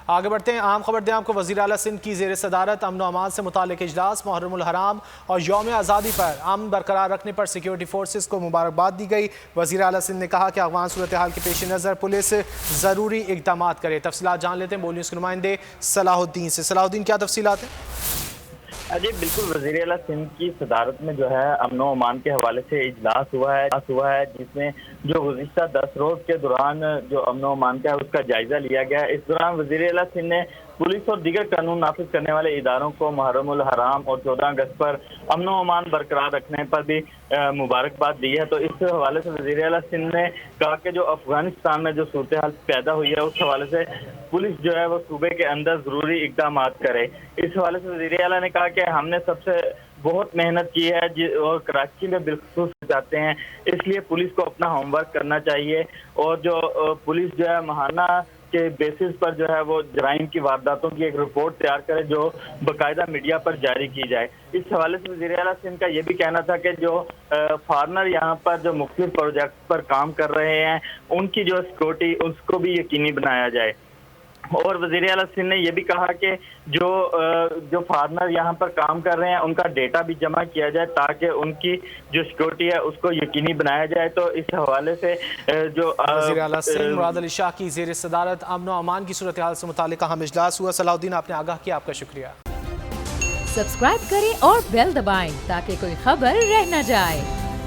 آگے بڑھتے ہیں، اہم خبر دیں آپ کو۔ وزیر اعلیٰ سندھ کی زیر صدارت امن و امان سے متعلق اجلاس، محرم الحرام اور یوم آزادی پر امن برقرار رکھنے پر سیکیورٹی فورسز کو مبارکباد دی گئی۔ وزیر اعلیٰ سندھ نے کہا کہ افغان صورتحال کے پیش نظر پولیس ضروری اقدامات کرے۔ تفصیلات جان لیتے ہیں بول نیوز کے نمائندے صلاح الدین سے۔ صلاح الدین، کیا تفصیلات ہیں؟ جی بالکل، وزیر اعلیٰ سندھ کی صدارت میں جو ہے امن و امان کے حوالے سے اجلاس ہوا ہے جس میں جو گزشتہ 10 روز کے دوران جو امن و امان کا ہے اس کا جائزہ لیا گیا۔ اس دوران وزیر اعلیٰ سندھ نے پولیس اور دیگر قانون نافذ کرنے والے اداروں کو محرم الحرام اور 14 اگست پر امن و امان برقرار رکھنے پر بھی مبارکباد دی ہے۔ تو اس حوالے سے وزیر اعلیٰ سندھ نے کہا کہ جو افغانستان میں جو صورتحال پیدا ہوئی ہے اس حوالے سے پولیس جو ہے وہ صوبے کے اندر ضروری اقدامات کرے۔ اس حوالے سے وزیر اعلیٰ نے کہا کہ ہم نے سب سے بہت محنت کی ہے اور کراچی میں بالخصوص جاتے ہیں، اس لیے پولیس کو اپنا ہوم ورک کرنا چاہیے اور جو پولیس جو ہے ماہانہ کے بیسس پر جو ہے وہ جرائم کی وارداتوں کی ایک رپورٹ تیار کرے جو باقاعدہ میڈیا پر جاری کی جائے۔ اس حوالے سے وزیر اعلیٰ سندھ کا یہ بھی کہنا تھا کہ جو فارنر یہاں پر جو مختلف پروجیکٹ پر کام کر رہے ہیں ان کی جو سیکورٹی اس کو بھی یقینی بنایا جائے۔ اور وزیر اعلیٰ سندھ نے یہ بھی کہا کہ جو فارمر یہاں پر کام کر رہے ہیں ان کا ڈیٹا بھی جمع کیا جائے تاکہ ان کی جو سیکورٹی ہے اس کو یقینی بنایا جائے۔ تو اس حوالے سے جو وزیر اعلیٰ سندھ مراد علی شاہ کی زیر صدارت امن و امان کی صورتحال سے متعلق اہم اجلاس ہوا۔ صلاح الدین، آپ نے آگاہ کیا، آپ کا شکریہ۔ سبسکرائب کریں اور بیل دبائیں تاکہ کوئی خبر رہ نہ جائے۔